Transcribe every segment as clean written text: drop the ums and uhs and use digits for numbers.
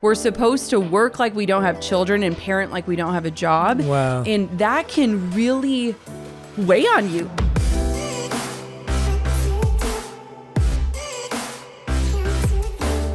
We're supposed to work like we don't have children and parent like we don't have a job. Wow. And that can really weigh on you.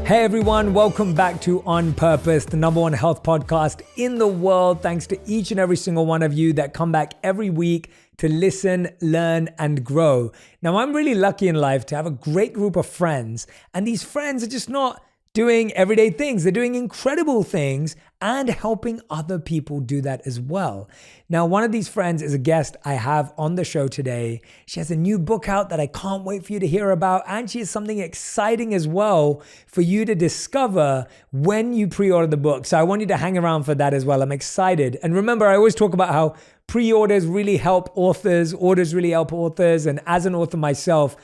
Hey everyone, welcome back to On Purpose, the #1 health podcast in the world. Thanks to each and every single one of you that come back every week to listen, learn, and grow. Now, I'm really lucky in life to have a great group of friends, and these friends are just not doing everyday things. They're doing incredible things and helping other people do that as well. Now, one of these friends is a guest I have on the show today. She has a new book out that I can't wait for you to hear about. And she has something exciting as well for you to discover when you pre-order the book. So I want you to hang around for that as well. I'm excited. And remember, I always talk about how pre-orders really help authors, orders really help authors. And as an author myself,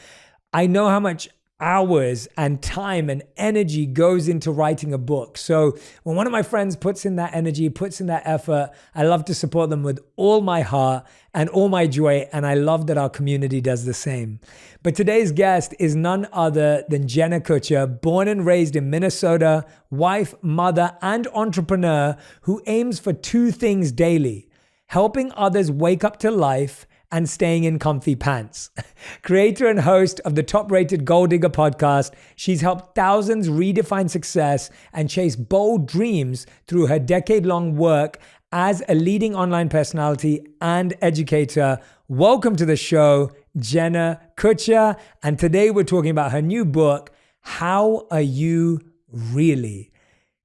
I know how much hours and time and energy goes into writing a book. So when one of my friends puts in that energy, puts in that effort, I love to support them with all my heart and all my joy. And I love that our community does the same. But today's guest is none other than Jenna Kutcher, born and raised in Minnesota, wife, mother, and entrepreneur who aims for two things daily: helping others wake up to life and staying in comfy pants. Creator and host of the top-rated Gold Digger podcast, she's helped thousands redefine success and chase bold dreams through her decade-long work as a leading online personality and educator. Welcome to the show, Jenna Kutcher. And today we're talking about her new book, How Are You Really?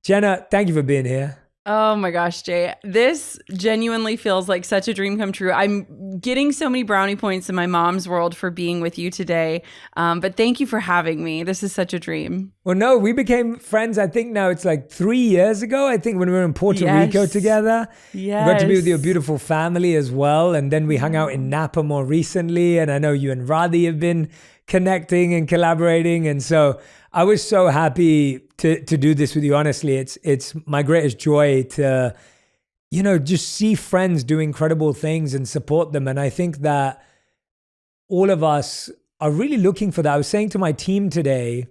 Jenna, thank you for being here. Oh my gosh, Jay. This genuinely feels like such a dream come true. I'm getting so many brownie points in my mom's world for being with you today. But thank you for having me. This is such a dream. Well, no, we became friends, I think now it's like 3 years ago, I think, when we were in Puerto Rico together. Yes. We got to be with your beautiful family as well. And then we hung out in Napa more recently. And I know you and Radhi have been connecting and collaborating. And so I was so happy to do this with you. Honestly, it's my greatest joy to, just see friends do incredible things and support them. And I think that all of us are really looking for that. I was saying to my team today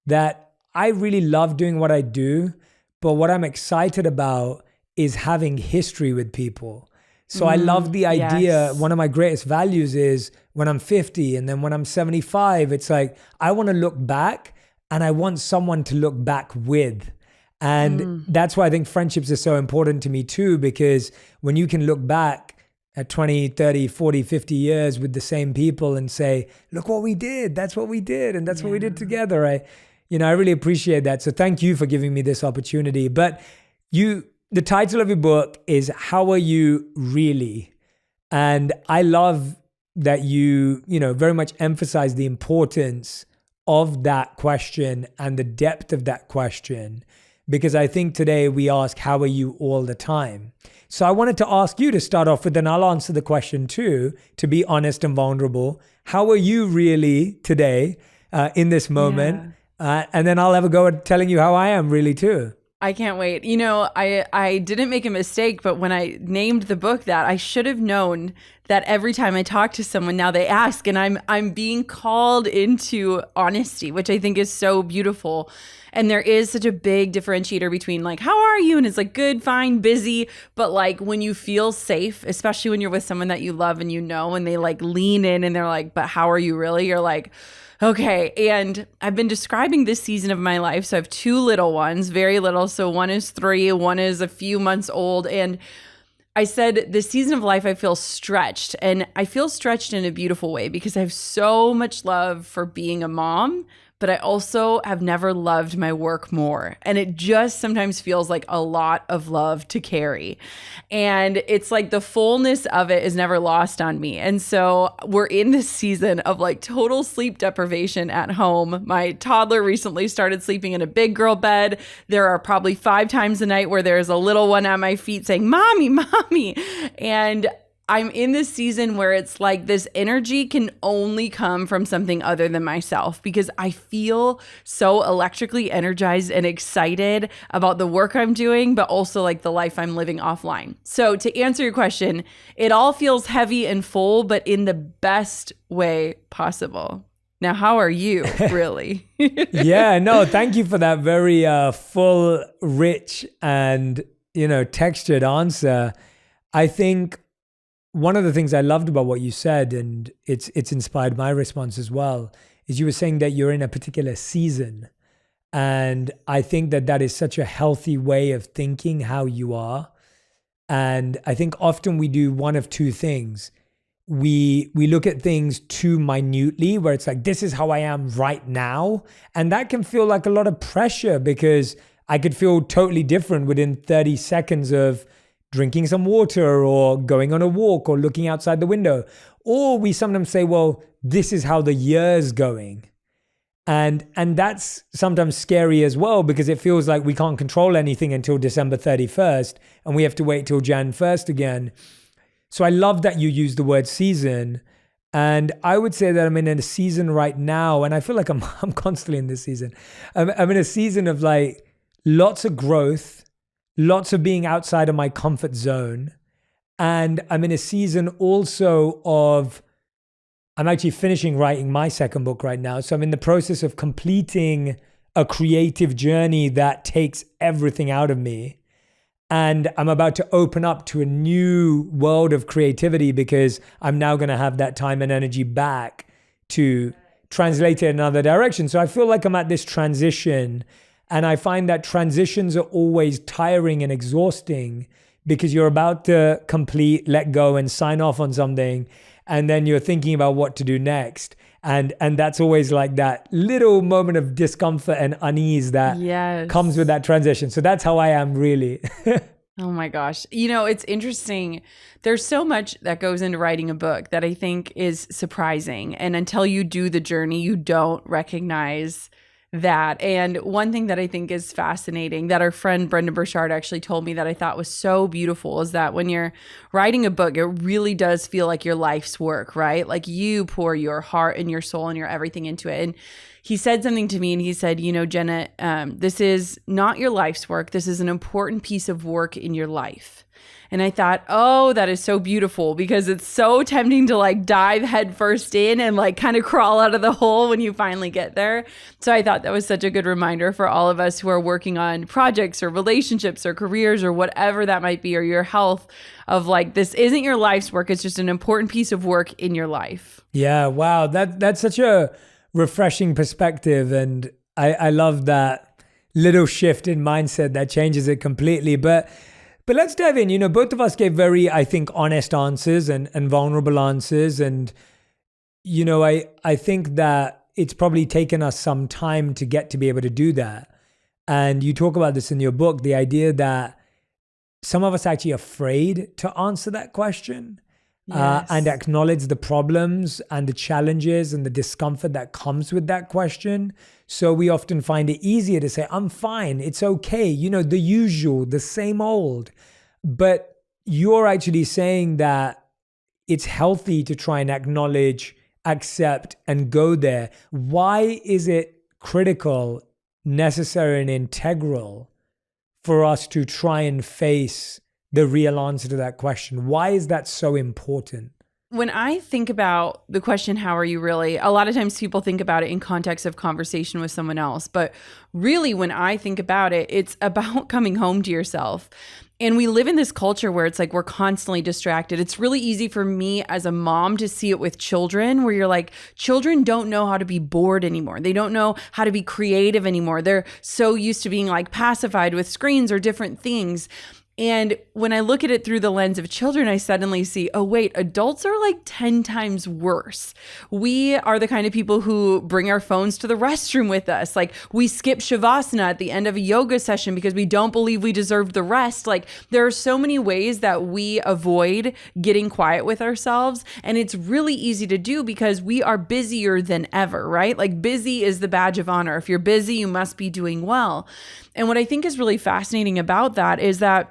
that I really love doing what I do, but what I'm excited about is having history with people. So I love the idea. Yes. One of my greatest values is when I'm 50 and then when I'm 75, it's like, I want to look back and I want someone to look back with. And that's why I think friendships are so important to me too, because when you can look back at 20, 30, 40, 50 years with the same people and say, look what we did. That's what we did. And that's what we did together. I really appreciate that. So thank you for giving me this opportunity. But the title of your book is How Are You Really? And I love that you very much emphasize the importance of that question and the depth of that question, because I think today we ask, how are you all the time? So I wanted to ask you to start off with, and I'll answer the question too, to be honest and vulnerable. How are you really today in this moment? Yeah. And then I'll have a go at telling you how I am really too. I can't wait. I didn't make a mistake, but when I named the book that, I should have known that every time I talk to someone now they ask, and I'm being called into honesty, which I think is so beautiful. And there is such a big differentiator between like, how are you? And it's like, good, fine, busy. But like when you feel safe, especially when you're with someone that you love and and they like lean in and they're like, but how are you really? You're like, okay. And I've been describing this season of my life. So I have two little ones, very little. So one is 3, one is a few months old. And I said, this season of life, I feel stretched. And I feel stretched in a beautiful way because I have so much love for being a mom, but I also have never loved my work more. And it just sometimes feels like a lot of love to carry. And it's like the fullness of it is never lost on me. And so we're in this season of like total sleep deprivation at home. My toddler recently started sleeping in a big girl bed. There are probably 5 times a night where there's a little one at my feet saying, "Mommy, mommy." And I'm in this season where it's like this energy can only come from something other than myself, because I feel so electrically energized and excited about the work I'm doing, but also like the life I'm living offline. So to answer your question, it all feels heavy and full, but in the best way possible. Now, how are you, really? Yeah, no, thank you for that very full, rich, and, textured answer. I think one of the things I loved about what you said, and it's inspired my response as well, is you were saying that you're in a particular season. And I think that is such a healthy way of thinking how you are. And I think often we do one of two things. We look at things too minutely, where it's like, this is how I am right now. And that can feel like a lot of pressure, because I could feel totally different within 30 seconds of drinking some water or going on a walk or looking outside the window. Or we sometimes say, well, this is how the year's going. And that's sometimes scary as well, because it feels like we can't control anything until December 31st and we have to wait till Jan 1st again. So I love that you use the word season. And I would say that I'm in a season right now, and I feel like I'm constantly in this season. I'm in a season of like lots of growth, lots of being outside of my comfort zone. And I'm in a season also of, I'm actually finishing writing my second book right now. So I'm in the process of completing a creative journey that takes everything out of me. And I'm about to open up to a new world of creativity, because I'm now going to have that time and energy back to translate it in another direction. So I feel like I'm at this transition, and I find that transitions are always tiring and exhausting, because you're about to complete, let go, and sign off on something. And then you're thinking about what to do next. And that's always like that little moment of discomfort and unease that comes with that transition. So that's how I am, really. Oh my gosh. It's interesting. There's so much that goes into writing a book that I think is surprising. And until you do the journey, you don't recognize that. And one thing that I think is fascinating that our friend Brendan Burchard actually told me that I thought was so beautiful is that when you're writing a book, it really does feel like your life's work, right? Like you pour your heart and your soul and your everything into it. And he said something to me, and he said, Jenna, this is not your life's work. This is an important piece of work in your life. And I thought, oh, that is so beautiful, because it's so tempting to like dive headfirst in and like kind of crawl out of the hole when you finally get there. So I thought that was such a good reminder for all of us who are working on projects or relationships or careers or whatever that might be, or your health, of like, this isn't your life's work. It's just an important piece of work in your life. Yeah. Wow. That's such a refreshing perspective. And I love that little shift in mindset that changes it completely. But let's dive in. Both of us gave very, I think, honest answers and vulnerable answers. And, I think that it's probably taken us some time to get to be able to do that. And you talk about this in your book, the idea that some of us are actually afraid to answer that question. Yes. And acknowledge the problems and the challenges and the discomfort that comes with that question. So we often find it easier to say, I'm fine, it's okay, the usual, the same old. But you're actually saying that it's healthy to try and acknowledge, accept, and go there. Why is it critical, necessary, and integral for us to try and face the real answer to that question? Why is that so important? When I think about the question, how are you really? A lot of times people think about it in context of conversation with someone else. But really, when I think about it, it's about coming home to yourself. And we live in this culture where it's like we're constantly distracted. It's really easy for me as a mom to see it with children, where you're like, children don't know how to be bored anymore. They don't know how to be creative anymore. They're so used to being like pacified with screens or different things. And when I look at it through the lens of children, I suddenly see, oh, wait, adults are like 10 times worse. We are the kind of people who bring our phones to the restroom with us. Like we skip Shavasana at the end of a yoga session because we don't believe we deserve the rest. Like there are so many ways that we avoid getting quiet with ourselves. And it's really easy to do because we are busier than ever, right? Like busy is the badge of honor. If you're busy, you must be doing well. And what I think is really fascinating about that is that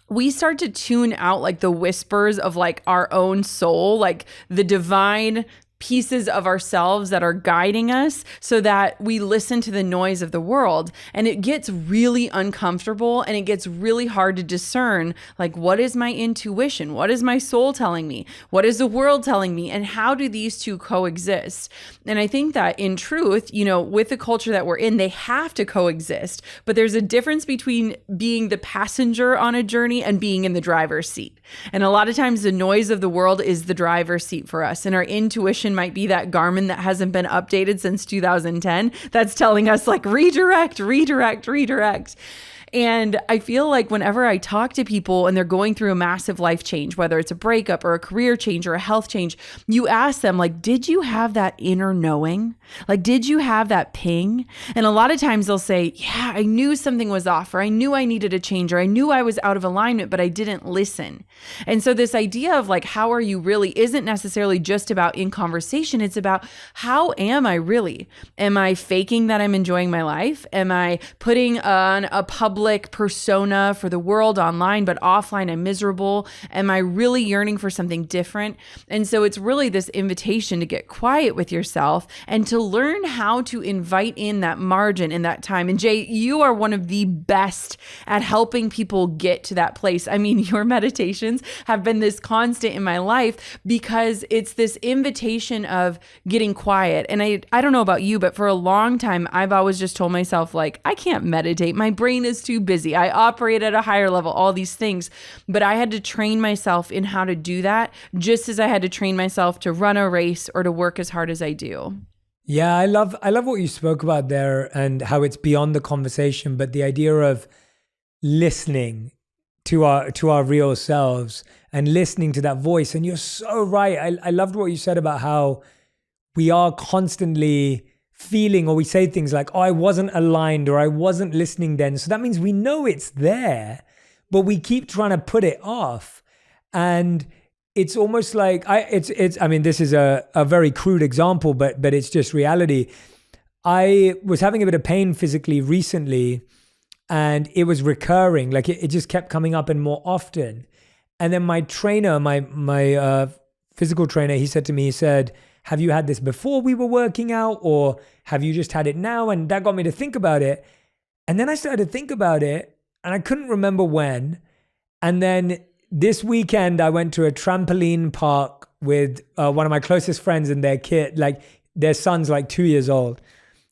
we start to tune out like the whispers of like our own soul, like the divine pieces of ourselves that are guiding us so that we listen to the noise of the world. And it gets really uncomfortable and it gets really hard to discern, like, what is my intuition? What is my soul telling me? What is the world telling me? And how do these two coexist? And I think that in truth, with the culture that we're in, they have to coexist. But there's a difference between being the passenger on a journey and being in the driver's seat. And a lot of times the noise of the world is the driver's seat for us. And our intuition might be that Garmin that hasn't been updated since 2010 that's telling us like redirect. And I feel like whenever I talk to people and they're going through a massive life change, whether it's a breakup or a career change or a health change, you ask them, like, did you have that inner knowing? Like, did you have that ping? And a lot of times they'll say, yeah, I knew something was off, or I knew I needed a change, or I knew I was out of alignment, but I didn't listen. And so this idea of like, how are you really isn't necessarily just about in conversation. It's about how am I really? Am I faking that I'm enjoying my life? Am I putting on a public persona for the world online, but offline I'm miserable? Am I really yearning for something different? And so it's really this invitation to get quiet with yourself and to learn how to invite in that margin in that time. And Jay, you are one of the best at helping people get to that place. I mean, your meditations have been this constant in my life because it's this invitation of getting quiet. And I don't know about you, but for a long time, I've always just told myself, like, I can't meditate. My brain is too busy. I operate at a higher level, all these things. But I had to train myself in how to do that, just as I had to train myself to run a race or to work as hard as I do. Yeah, I love what you spoke about there and how it's beyond the conversation, but the idea of listening to our real selves and listening to that voice. And you're so right. I loved what you said about how we are constantly feeling, or we say things like, oh, I wasn't aligned or I wasn't listening then. So that means we know it's there, but we keep trying to put it off. And it's almost like I mean, this is a very crude example, but it's just reality. I was having a bit of pain physically recently and it was recurring. Like it just kept coming up and more often. And then my trainer, my physical trainer, he said to me, he said, have you had this before we were working out, or have you just had it now? And that got me to think about it. And then I started to think about it and I couldn't remember when. And then this weekend, I went to a trampoline park with one of my closest friends and their kid, like their son's like 2 years old.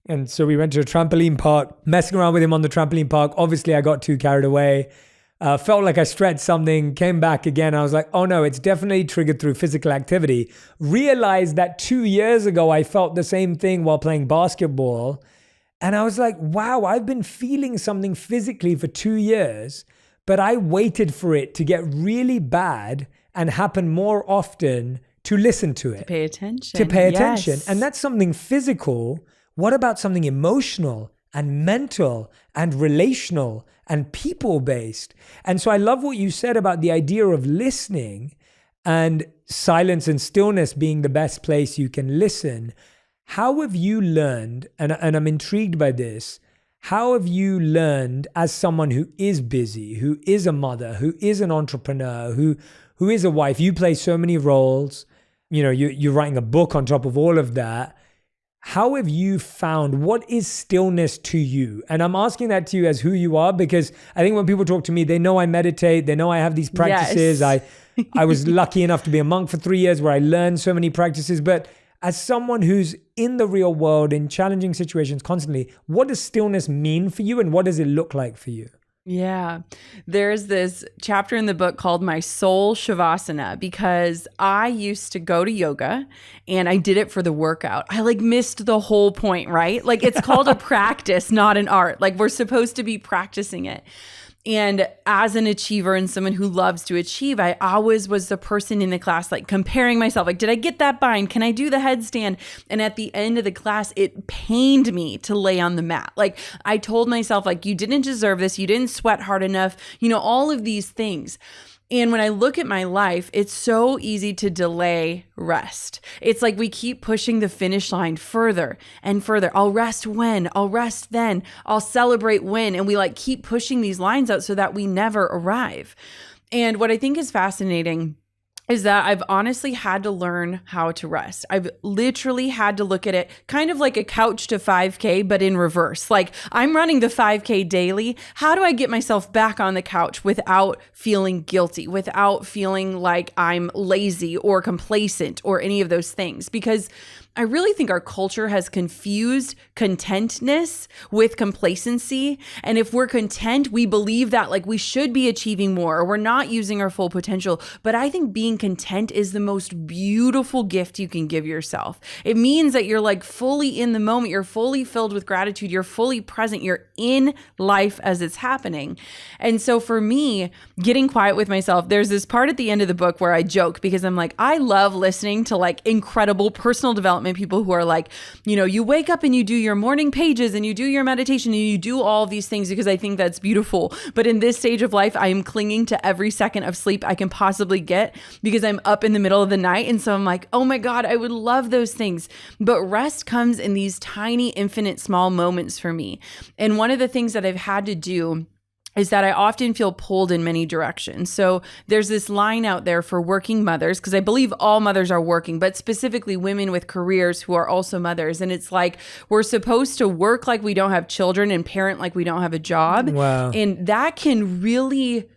And so we went to a trampoline park, messing around with him on the trampoline park. Obviously, I got too carried away. Felt like I stretched something, came back again. I was like, oh no, it's definitely triggered through physical activity. Realized that 2 years ago, I felt the same thing while playing basketball. And I was like, wow, I've been feeling something physically for 2 years, but I waited for it to get really bad and happen more often to listen to it. To pay attention. To pay attention. Yes. And that's something physical. What about something emotional and mental and relational and people-based? And so I love what you said about the idea of listening and silence and stillness being the best place you can listen. How have you learned, and I'm intrigued by this, how have you learned as someone who is busy, who is a mother, who is an entrepreneur, who is a wife? You play so many roles, you're writing a book on top of all of that. How have you found, what is stillness to you? And I'm asking that to you as who you are, because I think when people talk to me, they know I meditate, they know I have these practices. Yes. I was lucky enough to be a monk for 3 years where I learned so many practices. But as someone who's in the real world, in challenging situations constantly, what does stillness mean for you and what does it look like for you? Yeah. There's this chapter in the book called My Soul Shavasana, because I used to go to yoga and I did it for the workout. I missed the whole point, right? Like it's called a practice, not an art. Like we're supposed to be practicing it. And as an achiever and someone who loves to achieve, I always was the person in the class, like comparing myself, like, did I get that bind? Can I do the headstand? And at the end of the class, it pained me to lay on the mat. Like I told myself, like, you didn't deserve this. You didn't sweat hard enough, all of these things. And when I look at my life, it's so easy to delay rest. It's like we keep pushing the finish line further and further. I'll rest when, I'll rest then, I'll celebrate when. And we keep pushing these lines out so that we never arrive. And what I think is fascinating is that I've honestly had to learn how to rest. I've literally had to look at it kind of like a couch to 5K, but in reverse. Like, I'm running the 5K daily. How do I get myself back on the couch without feeling guilty, without feeling like I'm lazy or complacent or any of those things? Because I really think our culture has confused contentness with complacency. And if we're content, we believe that like we should be achieving more or we're not using our full potential. But I think being content is the most beautiful gift you can give yourself. It means that you're like fully in the moment. You're fully filled with gratitude. You're fully present. You're in life as it's happening. And so for me, getting quiet with myself, there's this part at the end of the book where I joke because I'm like, I love listening to like incredible personal development people who are like, you know, you wake up and you do your morning pages and you do your meditation and you do all these things because I think that's beautiful. But in this stage of life, I am clinging to every second of sleep I can possibly get because I'm up in the middle of the night. And so I'm like, oh my God, I would love those things. But rest comes in these tiny, infinite, small moments for me. And one of the things that I've had to do is that I often feel pulled in many directions. So there's this line out there for working mothers, because I believe all mothers are working, but specifically women with careers who are also mothers. And it's like, we're supposed to work like we don't have children and parent like we don't have a job. Wow. And that can really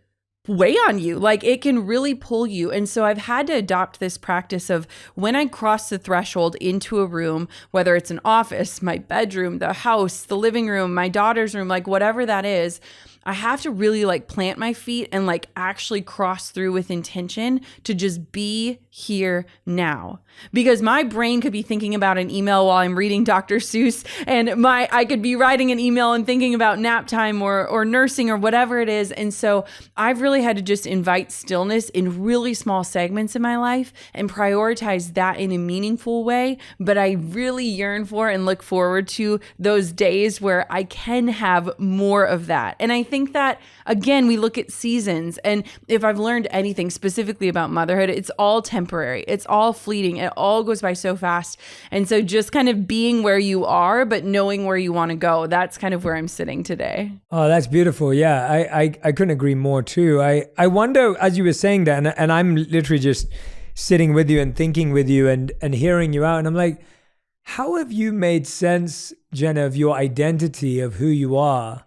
weigh on you. Like, it can really pull you. And so I've had to adopt this practice of when I cross the threshold into a room, whether it's an office, my bedroom, the house, the living room, my daughter's room, like whatever that is, I have to really like plant my feet and like actually cross through with intention to just be here now. Because my brain could be thinking about an email while I'm reading Dr. Seuss, and I could be writing an email and thinking about nap time or nursing or whatever it is. And so I've really had to just invite stillness in really small segments in my life and prioritize that in a meaningful way. But I really yearn for and look forward to those days where I can have more of that. And I think that, again, we look at seasons. And if I've learned anything specifically about motherhood, it's all temporary. It's all fleeting. It all goes by so fast. And so just kind of being where you are, but knowing where you want to go, that's kind of where I'm sitting today. Oh, that's beautiful. Yeah, I couldn't agree more too. I wonder, as you were saying that, and I'm literally just sitting with you and thinking with you and hearing you out. And I'm like, how have you made sense, Jenna, of your identity, of who you are?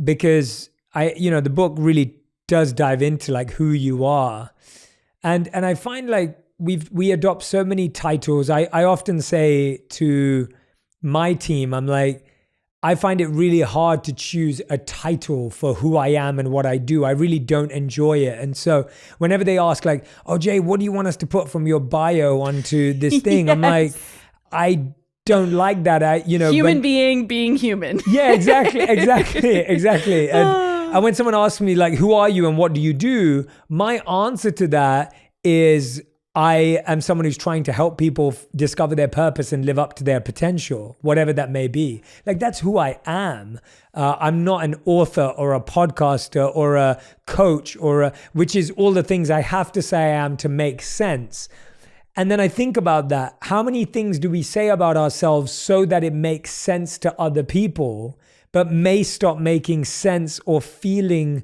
Because the book really does dive into like who you are. And I find like we adopt so many titles. I often say to my team, I'm like, I find it really hard to choose a title for who I am and what I do. I really don't enjoy it. And so whenever they ask like, oh, Jay, what do you want us to put from your bio onto this thing? Yes. I'm like, I don't like that. Human being human. Yeah, exactly. And when someone asks me like, who are you and what do you do? My answer to that is, I am someone who's trying to help people discover their purpose and live up to their potential, whatever that may be. Like, that's who I am. I'm not an author or a podcaster or a coach which is all the things I have to say I am to make sense. And then I think about that. How many things do we say about ourselves so that it makes sense to other people, but may stop making sense or feeling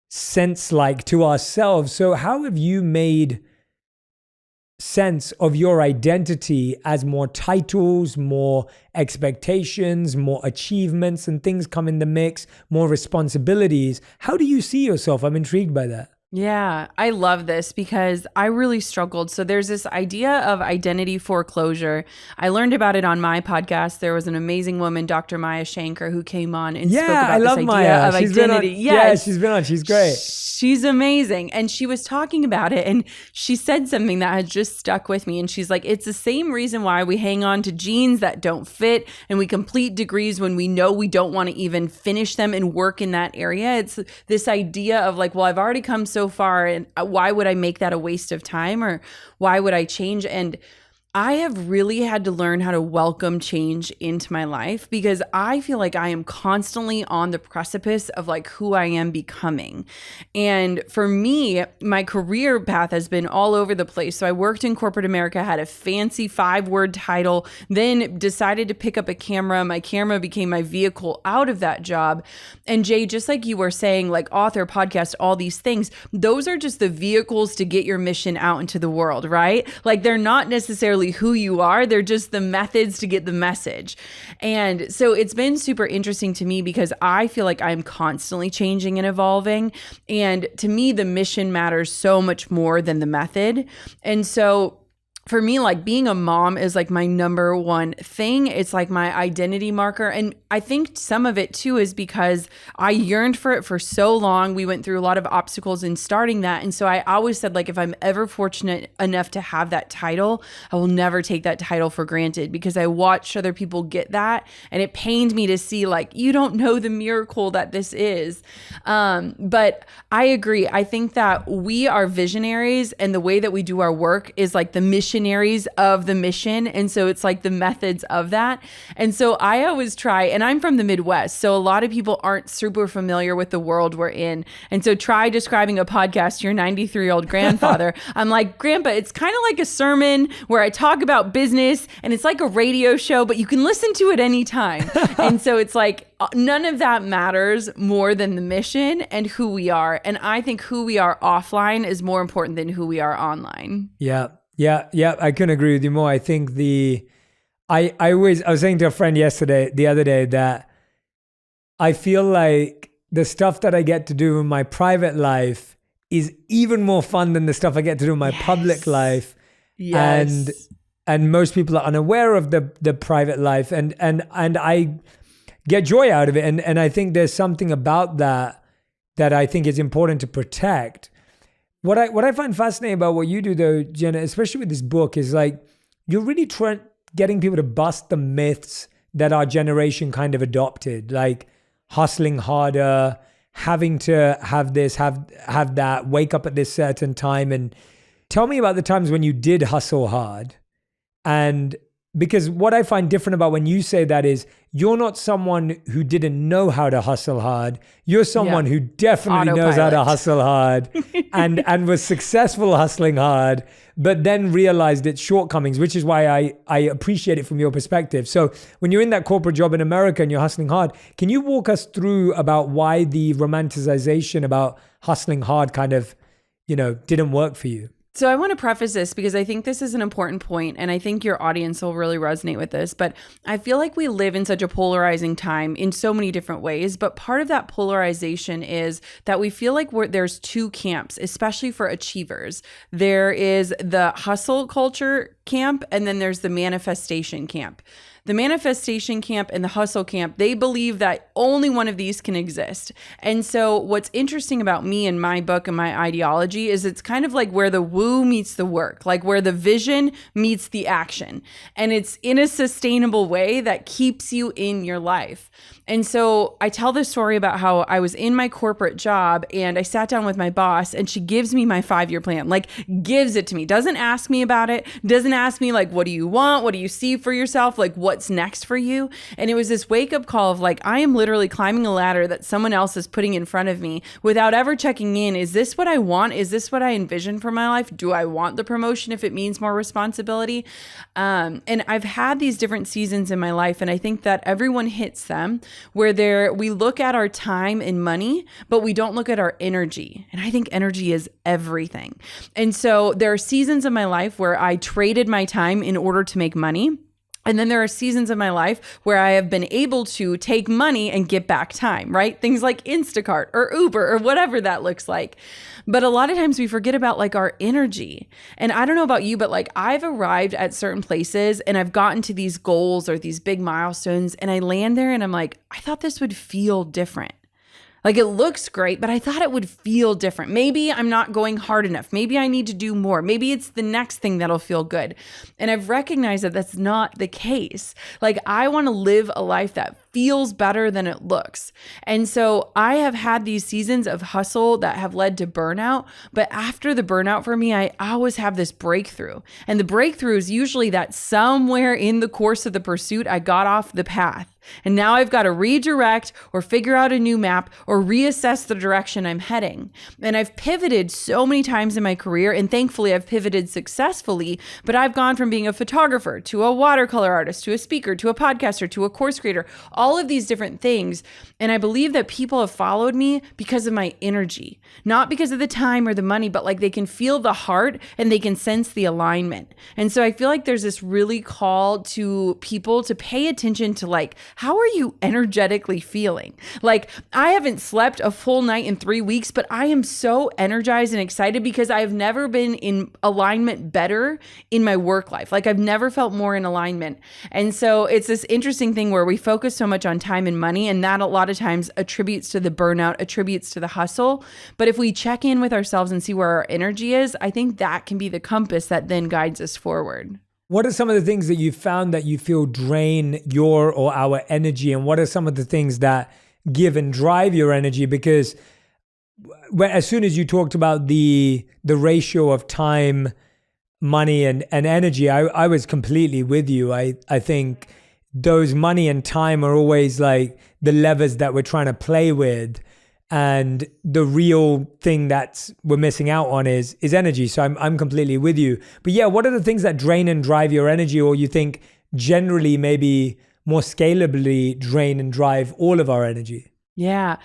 sense-like to ourselves? So how have you made sense of your identity as more titles, more expectations, more achievements and things come in the mix, more responsibilities? How do you see yourself? I'm intrigued by that. Yeah, I love this because I really struggled. So there's this idea of identity foreclosure. I learned about it on my podcast. There was an amazing woman, Dr. Maya Shankar, who came on and spoke about this idea Maya. of she's identity. She's been on. She's great. She's amazing. And she was talking about it and she said something that had just stuck with me. And she's like, it's the same reason why we hang on to jeans that don't fit and we complete degrees when we know we don't want to even finish them and work in that area. It's this idea of like, well, I've already come so far and why would I make that a waste of time, or why would I change? And I have really had to learn how to welcome change into my life because I feel like I am constantly on the precipice of like who I am becoming. And for me, my career path has been all over the place. So I worked in corporate America, had a fancy 5-word title, then decided to pick up a camera. My camera became my vehicle out of that job. And Jay, just like you were saying, like author, podcast, all these things, those are just the vehicles to get your mission out into the world, right? Like they're not necessarily who you are. They're just the methods to get the message. And so it's been super interesting to me because I feel like I'm constantly changing and evolving. And to me, the mission matters so much more than the method. And so for me, like being a mom is like my number one thing. It's like my identity marker. And I think some of it too is because I yearned for it for so long. We went through a lot of obstacles in starting that. And so I always said, like, if I'm ever fortunate enough to have that title, I will never take that title for granted because I watched other people get that. And it pained me to see, like, you don't know the miracle that this is. But I agree. I think that we are visionaries and the way that we do our work is like the missionaries of the mission. And so it's like the methods of that. And so I always try, and I'm from the Midwest, so a lot of people aren't super familiar with the world we're in. And so try describing a podcast to your 93-year-old grandfather. I'm like, Grandpa, it's kind of like a sermon where I talk about business and it's like a radio show, but you can listen to it anytime. And so it's like, none of that matters more than the mission and who we are. And I think who we are offline is more important than who we are online. Yeah. I couldn't agree with you more. I think I was saying to a friend the other day that I feel like the stuff that I get to do in my private life is even more fun than the stuff I get to do in my public life. Yes. And most people are unaware of the private life and I get joy out of it. And I think there's something about that I think is important to protect. What I find fascinating about what you do though, Jenna, especially with this book, is like you're really getting people to bust the myths that our generation kind of adopted, like hustling harder, having to have this, have that, wake up at this certain time. And tell me about the times when you did hustle hard. And because what I find different about when you say that is you're not someone who didn't know how to hustle hard. You're someone who definitely knows how to hustle hard and was successful hustling hard, but then realized its shortcomings, which is why I appreciate it from your perspective. So when you're in that corporate job in America and you're hustling hard, can you walk us through about why the romanticization about hustling hard kind of, didn't work for you? So I want to preface this because I think this is an important point, and I think your audience will really resonate with this. But I feel like we live in such a polarizing time in so many different ways. But part of that polarization is that we feel like there's two camps, especially for achievers. There is the hustle culture camp, and then there's the manifestation camp. The manifestation camp and the hustle camp, they believe that only one of these can exist. And so what's interesting about me and my book and my ideology is it's kind of like where the woo meets the work, like where the vision meets the action. And it's in a sustainable way that keeps you in your life. And so I tell this story about how I was in my corporate job and I sat down with my boss and she gives me my 5-year plan, like gives it to me, doesn't ask me about it, doesn't ask me like, what do you want? What do you see for yourself? Like what's next for you? And it was this wake up call of like, I am literally climbing a ladder that someone else is putting in front of me without ever checking in. Is this what I want? Is this what I envision for my life? Do I want the promotion if it means more responsibility? And I've had these different seasons in my life. And I think that everyone hits them where we look at our time and money, but we don't look at our energy. And I think energy is everything. And so there are seasons of my life where I traded my time in order to make money. And then there are seasons of my life where I have been able to take money and get back time, right? Things like Instacart or Uber or whatever that looks like. But a lot of times we forget about like our energy. And I don't know about you, but like I've arrived at certain places and I've gotten to these goals or these big milestones and I land there and I'm like, I thought this would feel different. Like it looks great, but I thought it would feel different. Maybe I'm not going hard enough. Maybe I need to do more. Maybe it's the next thing that'll feel good. And I've recognized that that's not the case. Like I want to live a life that feels better than it looks. And so I have had these seasons of hustle that have led to burnout. But after the burnout for me, I always have this breakthrough. And the breakthrough is usually that somewhere in the course of the pursuit, I got off the path. And now I've got to redirect or figure out a new map or reassess the direction I'm heading. And I've pivoted so many times in my career, and thankfully I've pivoted successfully, but I've gone from being a photographer to a watercolor artist to a speaker to a podcaster to a course creator, all of these different things. And I believe that people have followed me because of my energy, not because of the time or the money, but like they can feel the heart and they can sense the alignment. And so I feel like there's this really call to people to pay attention to like, how are you energetically feeling? Like, I haven't slept a full night in 3 weeks, but I am so energized and excited because I've never been in alignment better in my work life. Like, I've never felt more in alignment. And so it's this interesting thing where we focus so much on time and money, and that a lot of times attributes to the burnout, attributes to the hustle. But if we check in with ourselves and see where our energy is, I think that can be the compass that then guides us forward. What are some of the things that you found that you feel drain your or our energy? And what are some of the things that give and drive your energy? Because as soon as you talked about the ratio of time, money, and energy, I was completely with you. I think those money and time are always like the levers that we're trying to play with. And the real thing that we're missing out on is energy. So I'm completely with you. But yeah, what are the things that drain and drive your energy, or you think generally maybe more scalably drain and drive all of our energy? Yeah.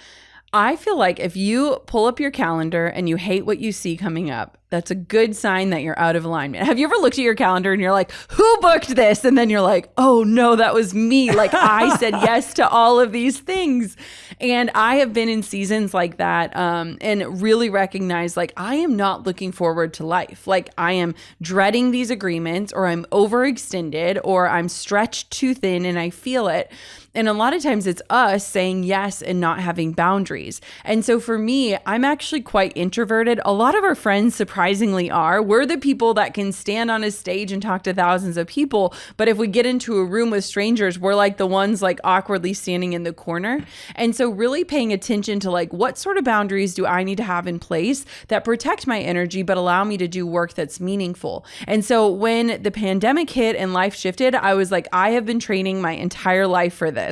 I feel like if you pull up your calendar and you hate what you see coming up, that's a good sign that you're out of alignment. Have you ever looked at your calendar and you're like, who booked this? And then you're like, oh no, that was me. Like, I said yes to all of these things. And I have been in seasons like that and really recognized like, I am not looking forward to life. Like, I am dreading these agreements, or I'm overextended, or I'm stretched too thin and I feel it. And a lot of times it's us saying yes and not having boundaries. And so for me, I'm actually quite introverted. A lot of our friends surprisingly are. We're the people that can stand on a stage and talk to thousands of people. But if we get into a room with strangers, we're like the ones like awkwardly standing in the corner. And so really paying attention to like, what sort of boundaries do I need to have in place that protect my energy, but allow me to do work that's meaningful. And so when the pandemic hit and life shifted, I was like, I have been training my entire life for this.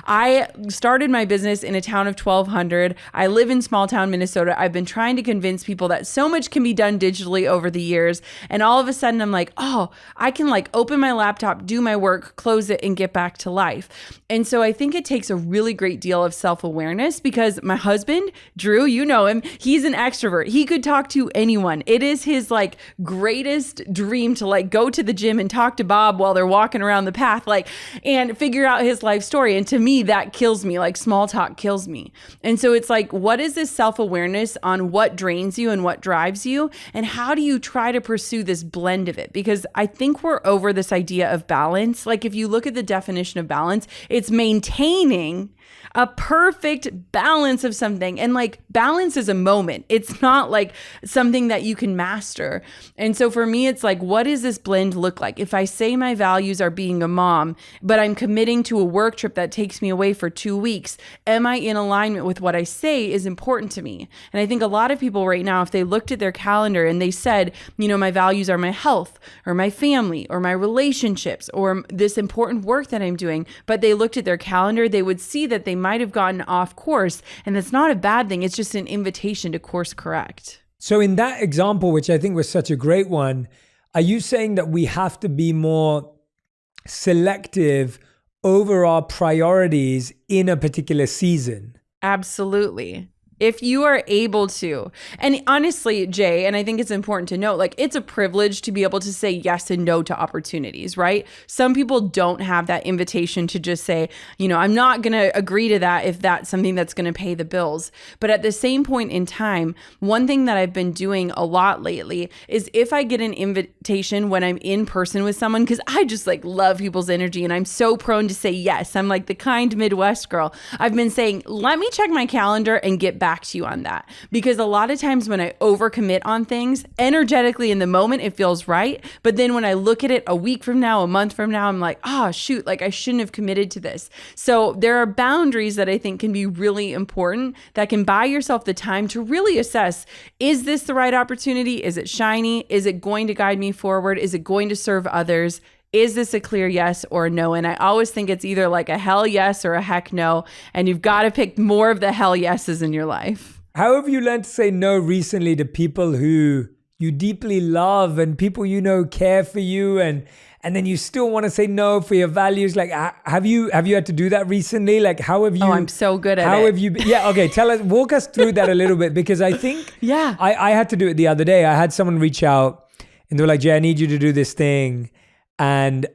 I started my business in a town of 1,200. I live in small town Minnesota. I've been trying to convince people that so much can be done digitally over the years. And all of a sudden I'm like, oh, I can like open my laptop, do my work, close it, and get back to life. And so I think it takes a really great deal of self-awareness, because my husband, Drew, you know him, he's an extrovert. He could talk to anyone. It is his like greatest dream to like go to the gym and talk to Bob while they're walking around the path, like, and figure out his life story. And to me, that kills me. Like, small talk kills me. And so it's like, what is this self-awareness on what drains you and what drives you? And how do you try to pursue this blend of it? Because I think we're over this idea of balance. Like, if you look at the definition of balance, it's maintaining a perfect balance of something. And like, balance is a moment. It's not like something that you can master. And so for me, it's like, what does this blend look like? If I say my values are being a mom, but I'm committing to a work trip that takes me away for 2 weeks, am I in alignment with what I say is important to me? And I think a lot of people right now, if they looked at their calendar and they said, you know, my values are my health or my family or my relationships or this important work that I'm doing, but they looked at their calendar, they would see that they might have gotten off course. And that's not a bad thing. It's just an invitation to course correct. So in that example, which I think was such a great one, are you saying that we have to be more selective over our priorities in a particular season? Absolutely. If you are able to. And honestly, Jay, and I think it's important to note, like, it's a privilege to be able to say yes and no to opportunities, right? Some people don't have that invitation to just say, you know, I'm not going to agree to that if that's something that's going to pay the bills. But at the same point in time, one thing that I've been doing a lot lately is if I get an invitation when I'm in person with someone, because I just like love people's energy and I'm so prone to say yes. I'm like the kind Midwest girl. I've been saying, let me check my calendar and get back back to you on that. Because a lot of times when I overcommit on things, energetically in the moment, it feels right. But then when I look at it a week from now, a month from now, I'm like, oh, shoot, like I shouldn't have committed to this. So there are boundaries that I think can be really important that can buy yourself the time to really assess, is this the right opportunity? Is it shiny? Is it going to guide me forward? Is it going to serve others? Is this a clear yes or no? And I always think it's either like a hell yes or a heck no. And you've got to pick more of the hell yeses in your life. How have you learned to say no recently to people who you deeply love and people you know care for you, and then you still want to say no for your values? Like, have you had to do that recently? Like, how have you? Oh, I'm so good at it. How have you? Yeah, okay. Walk us through that a little bit, because I think I had to do it the other day. I had someone reach out and they were like, Jay, I need you to do this thing. And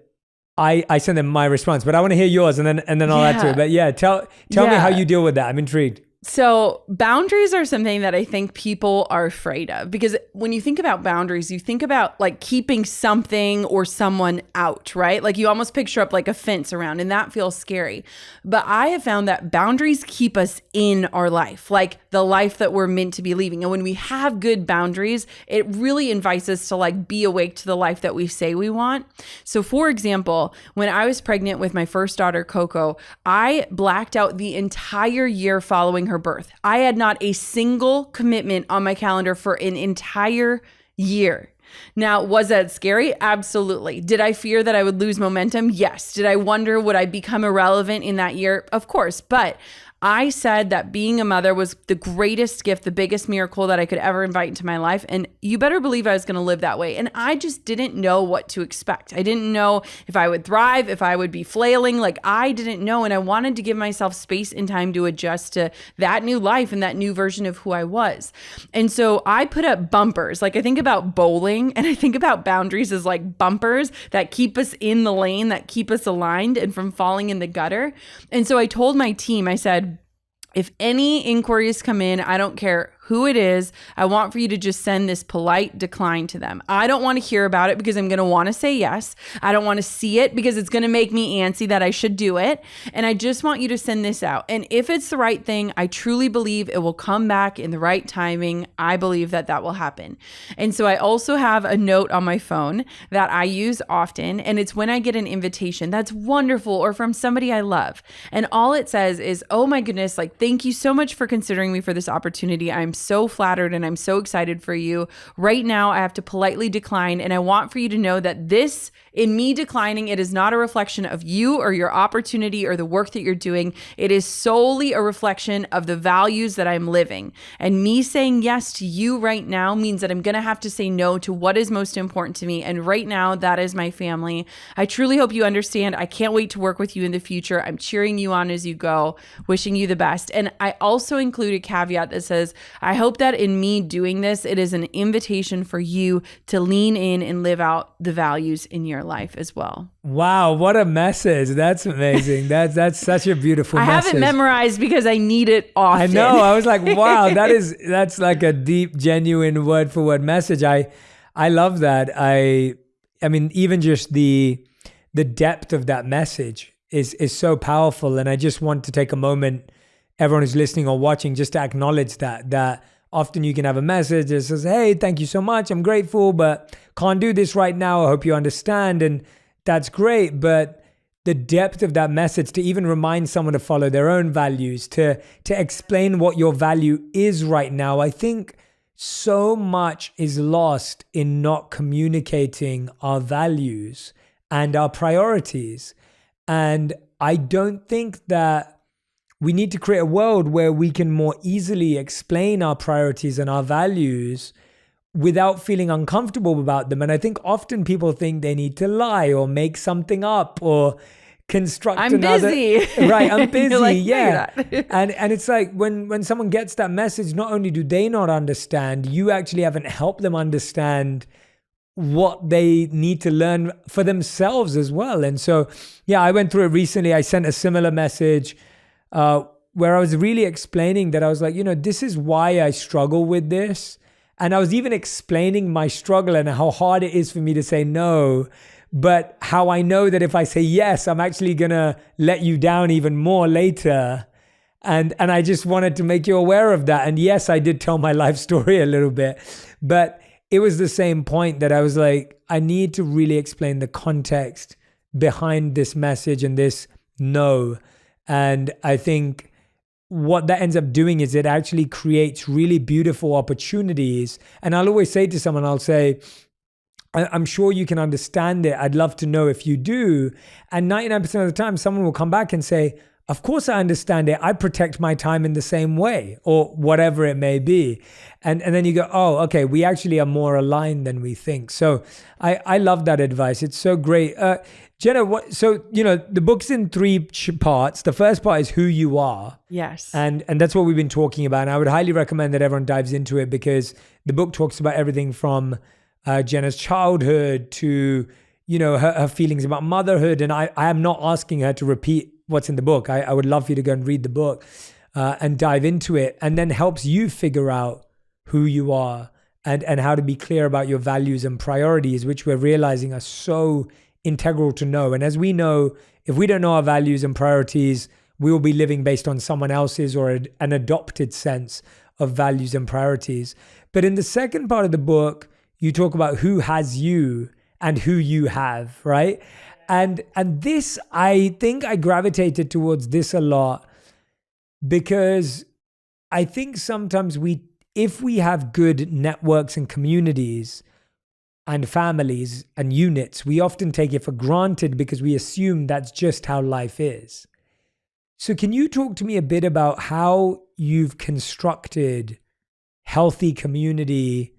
I sent them my response, but I want to hear yours and then I'll add to it. But yeah, tell me how you deal with that. I'm intrigued. So boundaries are something that I think people are afraid of, because when you think about boundaries, you think about like keeping something or someone out, right? Like you almost picture up like a fence around, and that feels scary. But I have found that boundaries keep us in our life, like the life that we're meant to be living. And when we have good boundaries, it really invites us to like be awake to the life that we say we want. So for example, when I was pregnant with my first daughter, Coco, I blacked out the entire year following her birth. I had not a single commitment on my calendar for an entire year. Now, was that scary? Absolutely. Did I fear that I would lose momentum? Yes. Did I wonder, would I become irrelevant in that year? Of course. But I said that being a mother was the greatest gift, the biggest miracle that I could ever invite into my life. And you better believe I was going to live that way. And I just didn't know what to expect. I didn't know if I would thrive, if I would be flailing. Like I didn't know. And I wanted to give myself space and time to adjust to that new life and that new version of who I was. And so I put up bumpers. Like I think about bowling and I think about boundaries as like bumpers that keep us in the lane, that keep us aligned and from falling in the gutter. And so I told my team, I said, if any inquiries come in, I don't care who it is, I want for you to just send this polite decline to them. I don't want to hear about it because I'm going to want to say yes. I don't want to see it because it's going to make me antsy that I should do it. And I just want you to send this out. And if it's the right thing, I truly believe it will come back in the right timing. I believe that that will happen. And so I also have a note on my phone that I use often. And it's when I get an invitation that's wonderful or from somebody I love. And all it says is, oh my goodness, like, thank you so much for considering me for this opportunity. I'm so flattered and I'm so excited for you. Right now, I have to politely decline. And I want for you to know that this, in me declining, it is not a reflection of you or your opportunity or the work that you're doing. It is solely a reflection of the values that I'm living. And me saying yes to you right now means that I'm going to have to say no to what is most important to me. And right now, that is my family. I truly hope you understand. I can't wait to work with you in the future. I'm cheering you on as you go, wishing you the best. And I also include a caveat that says, I hope that in me doing this, it is an invitation for you to lean in and live out the values in your life as well. Wow, what a message. That's amazing. That's such a beautiful message. I have it memorized because I need it often. I know. I was like, wow, that's like a deep, genuine word for word message. I love that. I mean, even just the depth of that message is so powerful. And I just want to take a moment, everyone who's listening or watching, just to acknowledge that often you can have a message that says, hey, thank you so much. I'm grateful, but can't do this right now. I hope you understand. And that's great. But the depth of that message, to even remind someone to follow their own values, to explain what your value is right now, I think so much is lost in not communicating our values and our priorities. And I don't think that we need to create a world where we can more easily explain our priorities and our values without feeling uncomfortable about them. And I think often people think they need to lie or make something up or construct another. Busy. Right, I'm busy. Like, yeah. And it's like when someone gets that message, not only do they not understand, you actually haven't helped them understand what they need to learn for themselves as well. And so, yeah, I went through it recently. I sent a similar message where I was really explaining that I was like, this is why I struggle with this. And I was even explaining my struggle and how hard it is for me to say no, but how I know that if I say yes, I'm actually going to let you down even more later. And I just wanted to make you aware of that. And yes, I did tell my life story a little bit, but it was the same point that I was like, I need to really explain the context behind this message and this no. And I think what that ends up doing is it actually creates really beautiful opportunities. And I'll always say to someone, I'll say, I'm sure you can understand it. I'd love to know if you do. And 99% of the time, someone will come back and say, of course I understand it. I protect my time in the same way, or whatever it may be. And then you go, oh, okay, we actually are more aligned than we think. So I love that advice. It's so great. Jenna, the book's in three parts. The first part is who you are. Yes. And that's what we've been talking about. And I would highly recommend that everyone dives into it, because the book talks about everything from Jenna's childhood to, her feelings about motherhood. And I am not asking her to repeat what's in the book. I would love for you to go and read the book and dive into it, and then helps you figure out who you are and how to be clear about your values and priorities, which we're realizing are so integral to know. And as we know, if we don't know our values and priorities, we will be living based on someone else's or an adopted sense of values and priorities. But in the second part of the book, you talk about who has you and who you have, right? And this, I think I gravitated towards this a lot, because I think sometimes if we have good networks and communities and families and units, we often take it for granted because we assume that's just how life is. So can you talk to me a bit about how you've constructed healthy community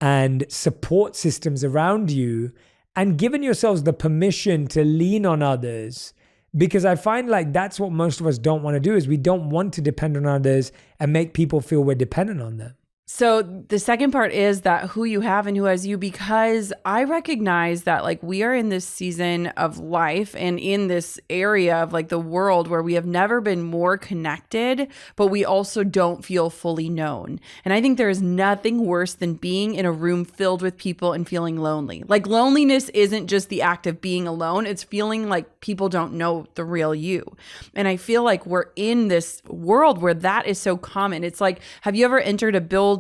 and support systems around you, and given yourselves the permission to lean on others? Because I find like that's what most of us don't want to do, is we don't want to depend on others and make people feel we're dependent on them. So the second part is that who you have and who has you, because I recognize that like we are in this season of life and in this area of like the world where we have never been more connected, but we also don't feel fully known. And I think there is nothing worse than being in a room filled with people and feeling lonely. Like loneliness isn't just the act of being alone. It's feeling like people don't know the real you. And I feel like we're in this world where that is so common. It's like, have you ever entered a building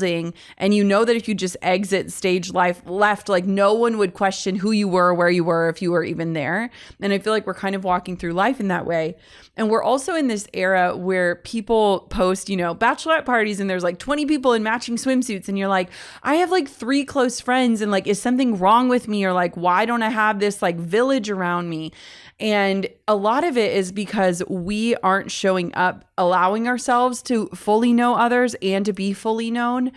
and you know that if you just exit stage left, like no one would question who you were, where you were, if you were even there. And I feel like we're kind of walking through life in that way. And we're also in this era where people post, bachelorette parties and there's like 20 people in matching swimsuits. And you're like, I have like 3 close friends, and like, is something wrong with me? Or like, why don't I have this like village around me? And a lot of it is because we aren't showing up, allowing ourselves to fully know others and to be fully known.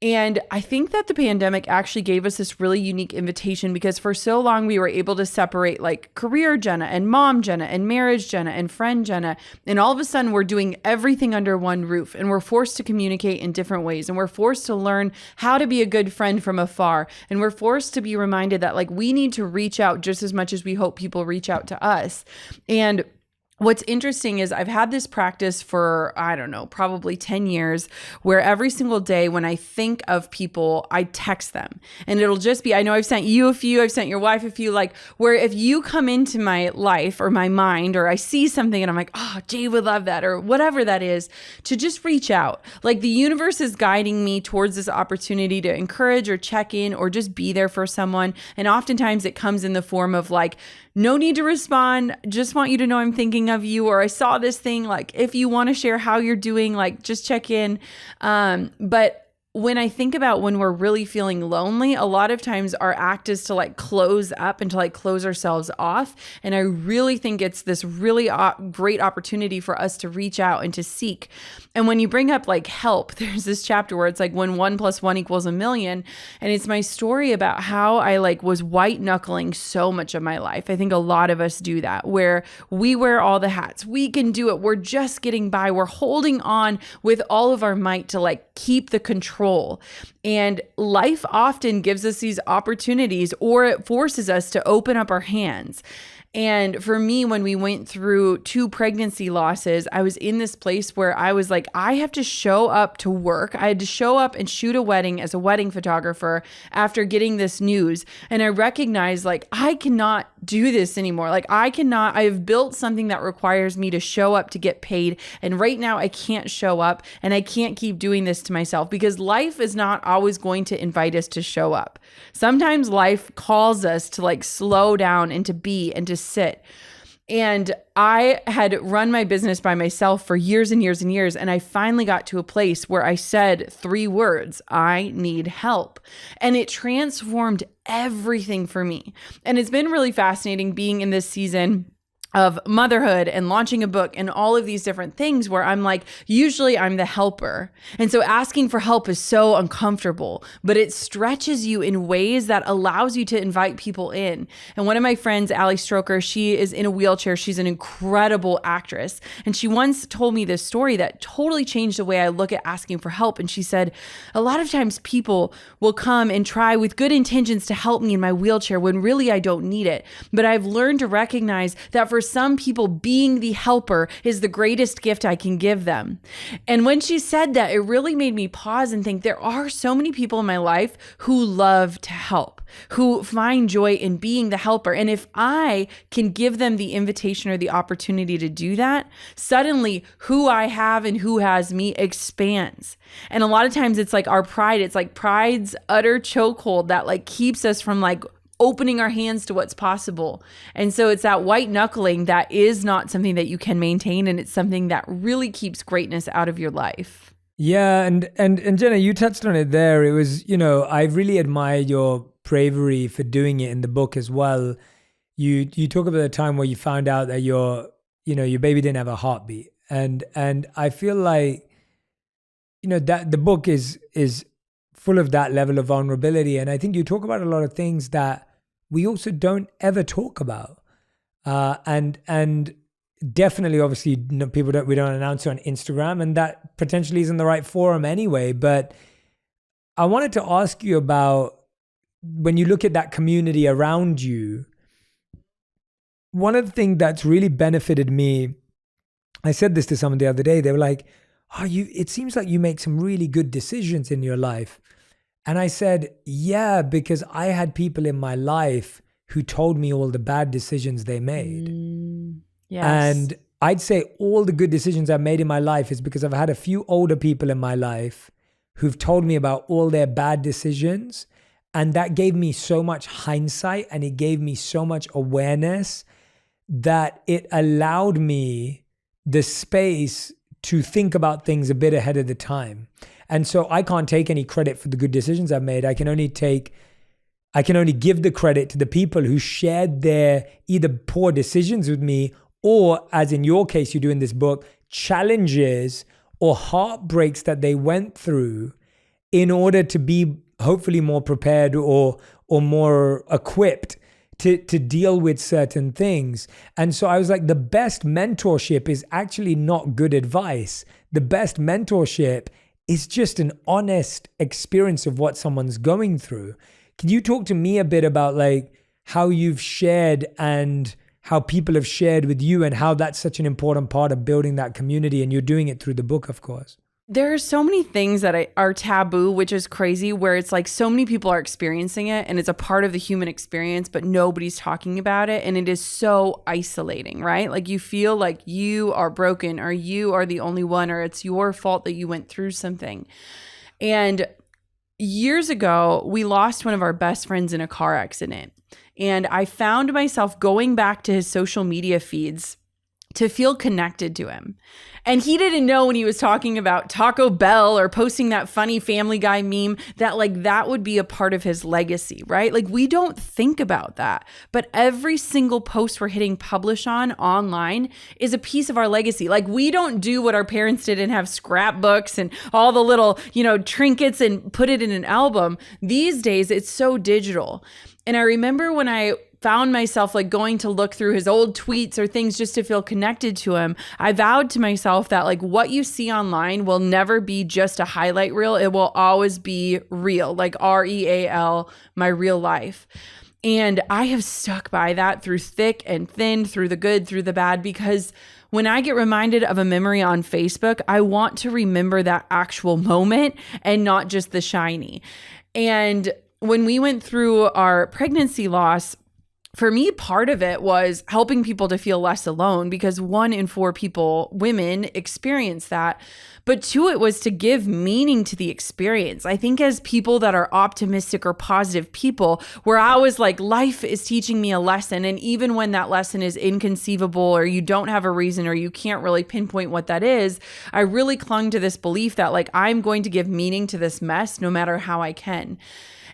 And I think that the pandemic actually gave us this really unique invitation, because for so long we were able to separate like career Jenna and mom Jenna and marriage Jenna and friend Jenna. And all of a sudden we're doing everything under one roof, and we're forced to communicate in different ways. And we're forced to learn how to be a good friend from afar. And we're forced to be reminded that like we need to reach out just as much as we hope people reach out to us. And what's interesting is I've had this practice for, I don't know, probably 10 years, where every single day when I think of people, I text them. And it'll just be, I know I've sent you a few, I've sent your wife a few, like where if you come into my life or my mind, or I see something and I'm like, oh, Jay would love that, or whatever that is, to just reach out. Like the universe is guiding me towards this opportunity to encourage or check in or just be there for someone. And oftentimes it comes in the form of like, no need to respond, just want you to know I'm thinking of you, or I saw this thing, like if you want to share how you're doing, like just check in. But when I think about when we're really feeling lonely, a lot of times our act is to like close up and to like close ourselves off. And I really think it's this really great opportunity for us to reach out and to seek. And when you bring up like help, there's this chapter where it's like when 1 + 1 = 1,000,000. And it's my story about how I like was white knuckling so much of my life. I think a lot of us do that, where we wear all the hats. We can do it. We're just getting by. We're holding on with all of our might to like keep the control. And life often gives us these opportunities, or it forces us to open up our hands. And for me, when we went through 2 pregnancy losses, I was in this place where I was like, I have to show up to work. I had to show up and shoot a wedding as a wedding photographer after getting this news. And I recognized like, I cannot do this anymore. Like I've built something that requires me to show up to get paid. And right now I can't show up and I can't keep doing this to myself because life is not always going to invite us to show up. Sometimes life calls us to like slow down and to be and to sit. And I had run my business by myself for years and years and years. And I finally got to a place where I said 3 words, I need help. And it transformed everything for me. And it's been really fascinating being in this season of motherhood and launching a book and all of these different things where I'm like, usually I'm the helper. And so asking for help is so uncomfortable, but it stretches you in ways that allows you to invite people in. And one of my friends, Ali Stroker, she is in a wheelchair. She's an incredible actress. And she once told me this story that totally changed the way I look at asking for help. And she said, a lot of times people will come and try with good intentions to help me in my wheelchair when really I don't need it. But I've learned to recognize that for some people, being the helper is the greatest gift I can give them. And when she said that, it really made me pause and think there are so many people in my life who love to help, who find joy in being the helper. And if I can give them the invitation or the opportunity to do that, suddenly who I have and who has me expands. And a lot of times it's like our pride, it's like pride's utter chokehold that like keeps us from like opening our hands to what's possible. And so it's that white knuckling that is not something that you can maintain. And it's something that really keeps greatness out of your life. Yeah. And Jenna, you touched on it there. It was, I really admire your bravery for doing it in the book as well. You talk about the time where you found out that your baby didn't have a heartbeat. And I feel like, that the book is full of that level of vulnerability. And I think you talk about a lot of things that we also don't ever talk about. And definitely, obviously, we don't announce it on Instagram, and that potentially isn't the right forum anyway. But I wanted to ask you about when you look at that community around you, one of the things that's really benefited me, I said this to someone the other day, they were like, it seems like you make some really good decisions in your life. And I said, yeah, because I had people in my life who told me all the bad decisions they made. Yes. And I'd say all the good decisions I've made in my life is because I've had a few older people in my life who've told me about all their bad decisions. And that gave me so much hindsight and it gave me so much awareness that it allowed me the space to think about things a bit ahead of the time. And so I can't take any credit for the good decisions I've made. I can only give the credit to the people who shared their either poor decisions with me or, as in your case you do in this book, challenges or heartbreaks that they went through in order to be hopefully more prepared or more equipped to deal with certain things. And so I was like, the best mentorship is actually not good advice. The best mentorship is just an honest experience of what someone's going through. Can you talk to me a bit about like how you've shared and how people have shared with you and how that's such an important part of building that community? And you're doing it through the book, of course. There are so many things that are taboo, which is crazy, where it's like so many people are experiencing it and it's a part of the human experience, but nobody's talking about it. And it is so isolating, right? Like you feel like you are broken or you are the only one, or it's your fault that you went through something. And years ago, we lost one of our best friends in a car accident. And I found myself going back to his social media feeds to feel connected to him. And he didn't know when he was talking about Taco Bell or posting that funny Family Guy meme that like that would be a part of his legacy, right? Like we don't think about that. But every single post we're hitting publish on online is a piece of our legacy. Like we don't do what our parents did and have scrapbooks and all the little, trinkets and put it in an album. These days, it's so digital. And I remember when I found myself like going to look through his old tweets or things just to feel connected to him, I vowed to myself that like what you see online will never be just a highlight reel. It will always be real, like REAL, my real life. And I have stuck by that through thick and thin, through the good, through the bad, because when I get reminded of a memory on Facebook, I want to remember that actual moment and not just the shiny. And when we went through our pregnancy loss, for me, part of it was helping people to feel less alone, because 1 in 4 women experience that. But 2, it was to give meaning to the experience. I think as people that are optimistic or positive people, where I was like, life is teaching me a lesson. And even when that lesson is inconceivable, or you don't have a reason, or you can't really pinpoint what that is, I really clung to this belief that like, I'm going to give meaning to this mess no matter how I can.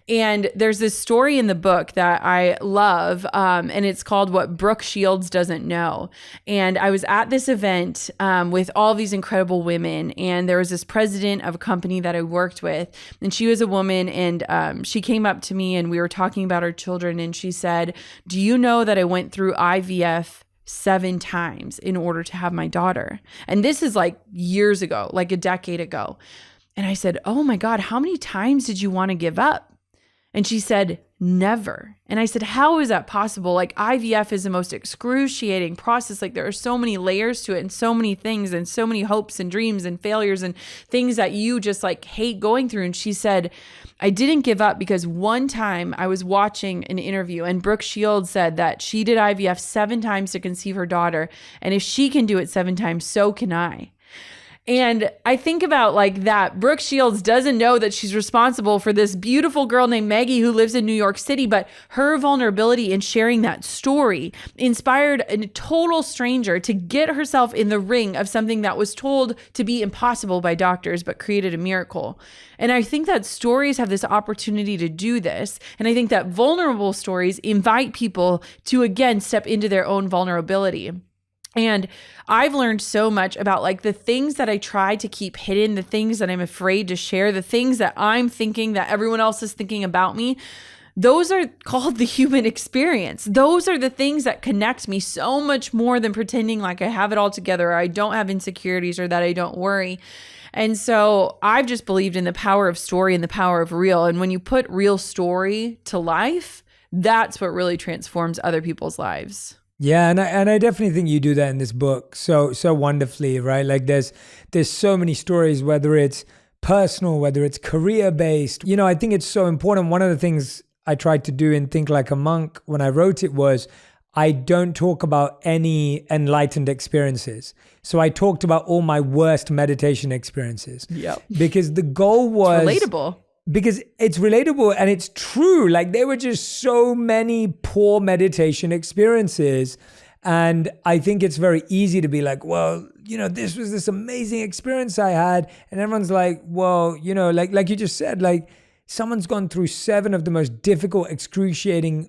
And there's this story in the book that I love, and it's called What Brooke Shields Doesn't Know. And I was at this event with all these incredible women, and there was this president of a company that I worked with, and she was a woman, and she came up to me, and we were talking about her children, and she said, "Do you know that I went through IVF 7 times in order to have my daughter?" And this is like years ago, like a decade ago. And I said, "Oh my God, how many times did you want to give up?" And she said, "Never." And I said, "How is that possible? Like, IVF is the most excruciating process. Like, there are so many layers to it, and so many things, and so many hopes and dreams and failures and things that you just like hate going through." And she said, "I didn't give up because one time I was watching an interview, and Brooke Shields said that she did IVF 7 times to conceive her daughter. And if she can do it 7 times, so can I." And I think about like that. Brooke Shields doesn't know that she's responsible for this beautiful girl named Maggie who lives in New York City, but her vulnerability in sharing that story inspired a total stranger to get herself in the ring of something that was told to be impossible by doctors, but created a miracle. And I think that stories have this opportunity to do this. And I think that vulnerable stories invite people to, again, step into their own vulnerability. And I've learned so much about like the things that I try to keep hidden, the things that I'm afraid to share, the things that I'm thinking that everyone else is thinking about me. Those are called the human experience. Those are the things that connect me so much more than pretending like I have it all together, or I don't have insecurities, or that I don't worry. And so I've just believed in the power of story and the power of real. And when you put real story to life, that's what really transforms other people's lives. Yeah, and I definitely think you do that in this book so wonderfully, right? Like there's so many stories, whether it's personal, whether it's career based. You know, I think it's so important. One of the things I tried to do in Think Like a Monk when I wrote it was I don't talk about any enlightened experiences. So I talked about all my worst meditation experiences. Yeah. Because the goal was relatable. Because it's relatable and it's true. Like there were just so many poor meditation experiences. And I think it's very easy to be like, well, you know, this was this amazing experience I had. And everyone's like, well, you know, like you just said, like someone's gone through 7 of the most difficult, excruciating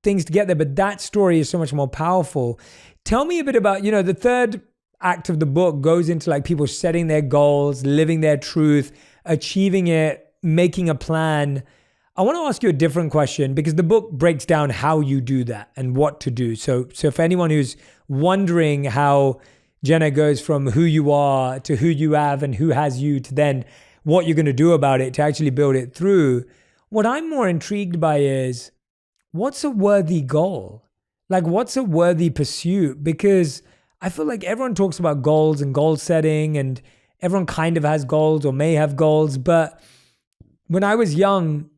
things to get there. But that story is so much more powerful. Tell me a bit about, you know, the third act of the book goes into like people setting their goals, living their truth, achieving it, making a plan. I want to ask you a different question because the book breaks down how you do that and what to do. So for anyone who's wondering how Jenna goes from who you are to who you have and who has you to then what you're going to do about it to actually build it through, what I'm more intrigued by is what's a worthy goal? Like what's a worthy pursuit? Because I feel like everyone talks about goals and goal setting and everyone kind of has goals or may have goals, but when I was young,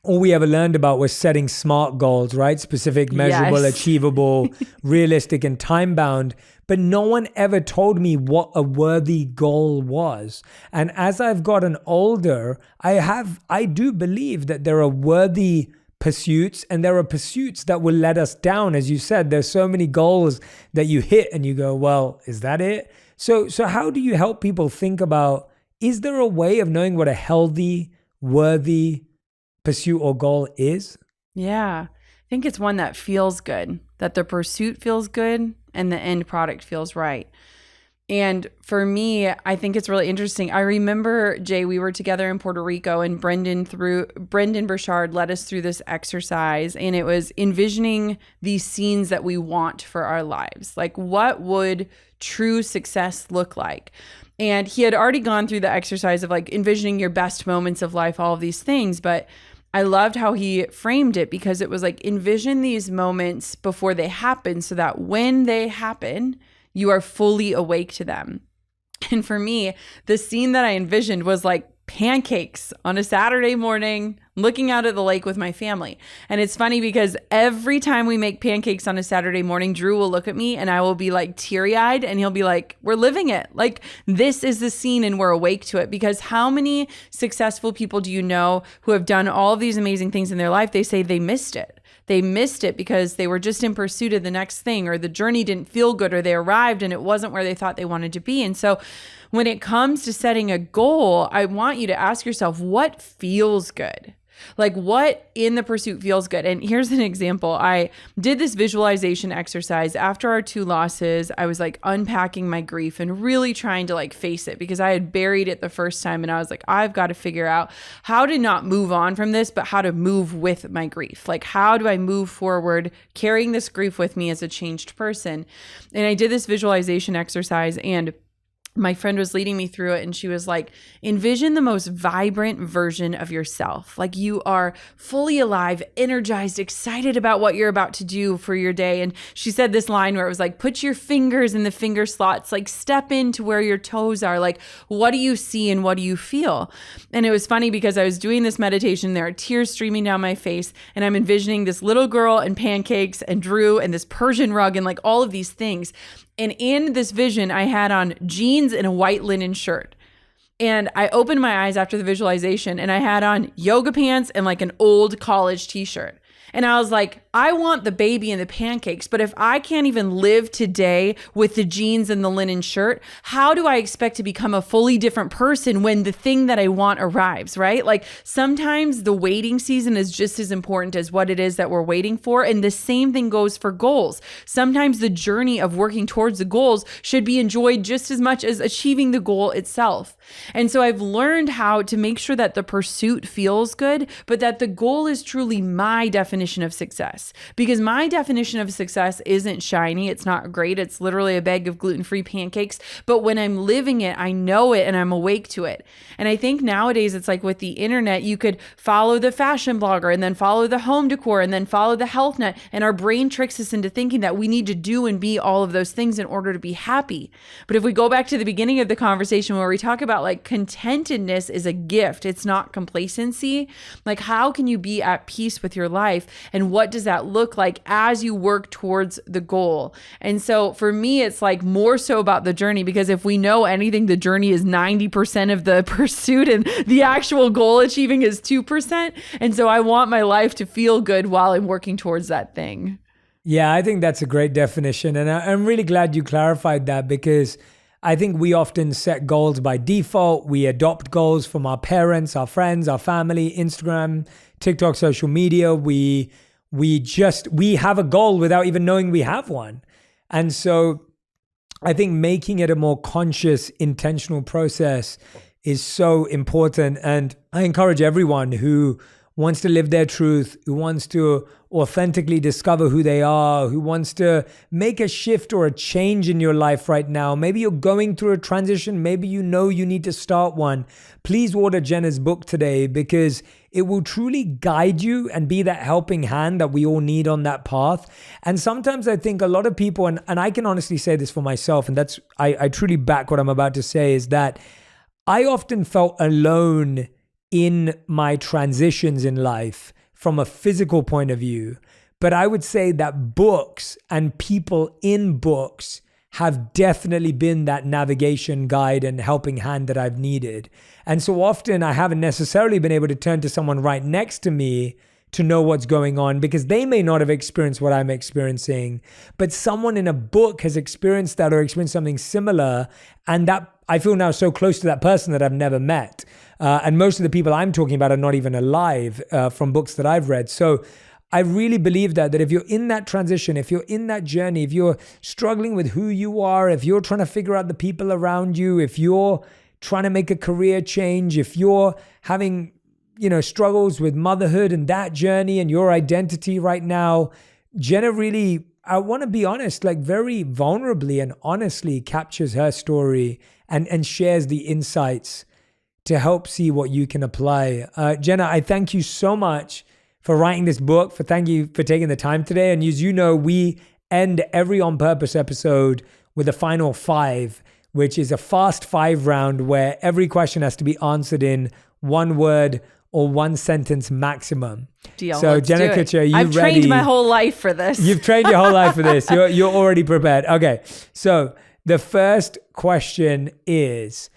all we ever learned about was setting SMART goals, right? Specific, measurable, Yes. achievable, realistic, and time-bound. But no one ever told me what a worthy goal was. And as I've gotten older, I do believe that there are worthy pursuits and there are pursuits that will let us down. As you said, there's so many goals that you hit and you go, well, is that it? So how do you help people think about, is there a way of knowing what a healthy, worthy pursuit or goal is? Yeah. I think it's one that feels good, that the pursuit feels good and the end product feels right. And for me, I think it's really interesting. I remember, Jay, we were together in Puerto Rico and Brendan Burchard led us through this exercise, and it was envisioning these scenes that we want for our lives. Like, what would true success look like? And he had already gone through the exercise of like envisioning your best moments of life, all of these things. But I loved how he framed it because it was like envision these moments before they happen so that when they happen, you are fully awake to them. And for me, the scene that I envisioned was like pancakes on a Saturday morning, looking out at the lake with my family. And it's funny because every time we make pancakes on a Saturday morning, Drew will look at me and I will be like teary-eyed and he'll be like, we're living it. Like, this is the scene and we're awake to it. Because how many successful people do you know who have done all of these amazing things in their life? They say they missed it. They missed it because they were just in pursuit of the next thing, or the journey didn't feel good, or they arrived and it wasn't where they thought they wanted to be. And so when it comes to setting a goal, I want you to ask yourself, what feels good? Like, what in the pursuit feels good? And here's an example. I did this visualization exercise after our 2 losses. I was like unpacking my grief and really trying to like face it, because I had buried it the first time. And I was like, I've got to figure out how to not move on from this, but how to move with my grief. Like, how do I move forward carrying this grief with me as a changed person? And I did this visualization exercise, and my friend was leading me through it, and she was like, envision the most vibrant version of yourself. Like, you are fully alive, energized, excited about what you're about to do for your day. And she said this line where it was like, put your fingers in the finger slots, like step into where your toes are. Like, what do you see and what do you feel? And it was funny because I was doing this meditation, there are tears streaming down my face, and I'm envisioning this little girl and pancakes and Drew and this Persian rug and like all of these things. And in this vision, I had on jeans and a white linen shirt. And I opened my eyes after the visualization and I had on yoga pants and like an old college t-shirt. And I was like, I want the baby and the pancakes, but if I can't even live today with the jeans and the linen shirt, how do I expect to become a fully different person when the thing that I want arrives, right? Like, sometimes the waiting season is just as important as what it is that we're waiting for. And the same thing goes for goals. Sometimes the journey of working towards the goals should be enjoyed just as much as achieving the goal itself. And so I've learned how to make sure that the pursuit feels good, but that the goal is truly my definition of success. Because my definition of success isn't shiny. It's not great. It's literally a bag of gluten-free pancakes. But when I'm living it, I know it and I'm awake to it. And I think nowadays it's like with the internet, you could follow the fashion blogger and then follow the home decor and then follow the health nut. And our brain tricks us into thinking that we need to do and be all of those things in order to be happy. But if we go back to the beginning of the conversation where we talk about like contentedness is a gift, it's not complacency. Like, how can you be at peace with your life? And what does that look like as you work towards the goal? And so for me, it's like more so about the journey, because if we know anything, the journey is 90% of the pursuit and the actual goal achieving is 2%. And so I want my life to feel good while I'm working towards that thing. Yeah, I think that's a great definition. And I'm really glad you clarified that, because I think we often set goals by default. We adopt goals from our parents, our friends, our family, Instagram, TikTok, social media. We have a goal without even knowing we have one. And so I think making it a more conscious, intentional process is so important. And I encourage everyone who wants to live their truth, who wants to authentically discover who they are, who wants to make a shift or a change in your life right now. Maybe you're going through a transition. Maybe you know you need to start one. Please order Jenna's book today, because it will truly guide you and be that helping hand that we all need on that path. And sometimes I think a lot of people, and I can honestly say this for myself, and that's, I truly back what I'm about to say, is that I often felt alone in my transitions in life from a physical point of view. But I would say that books and people in books have definitely been that navigation guide and helping hand that I've needed. And so often I haven't necessarily been able to turn to someone right next to me to know what's going on, because they may not have experienced what I'm experiencing, but someone in a book has experienced that or experienced something similar. And that I feel now so close to that person that I've never met. And most of the people I'm talking about are not even alive from books that I've read. So I really believe that if you're in that transition, if you're in that journey, if you're struggling with who you are, if you're trying to figure out the people around you, if you're trying to make a career change, if you're having, struggles with motherhood and that journey and your identity right now, Jenna really, I want to be honest, like very vulnerably and honestly captures her story and shares the insights to help see what you can apply. Jenna, I thank you so much for writing this book, thank you for taking the time today. And as you know, we end every On Purpose episode with a final 5, which is a fast 5 round where every question has to be answered in 1 word or one sentence maximum? Deal. So Let's Jenna do it. Kutcher, are you I've ready? trained my whole life for this. You've trained your whole life for this. You're already prepared. Okay. So the first question is,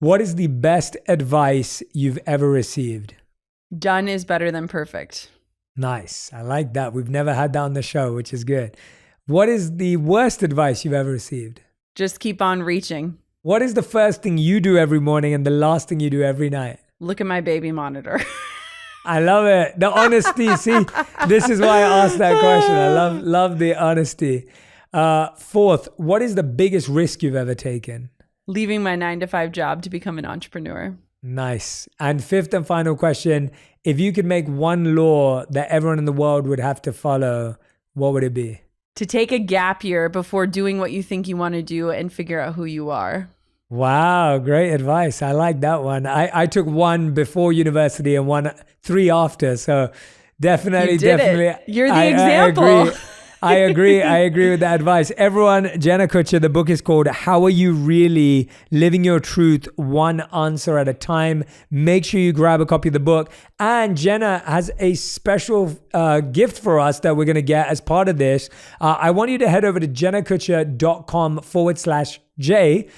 what is the best advice you've ever received? Done is better than perfect. Nice. I like that. We've never had that on the show, which is good. What is the worst advice you've ever received? Just keep on reaching. What is the first thing you do every morning and the last thing you do every night? Look at my baby monitor. I love it. The honesty. See, this is why I asked that question. I love the honesty. Fourth, what is the biggest risk you've ever taken? Leaving my 9-to-5 job to become an entrepreneur. Nice. And fifth and final question, if you could make one law that everyone in the world would have to follow, what would it be? To take a gap year before doing what you think you want to do and figure out who you are. Wow, great advice. I like that one. I took one before university and 3 after. So definitely. You're the example. I agree with that advice. Everyone, Jenna Kutcher, the book is called How Are You Really Living Your Truth, One Answer at a Time. Make sure you grab a copy of the book. And Jenna has a special gift for us that we're going to get as part of this. I want you to head over to jennakutcher.com/J.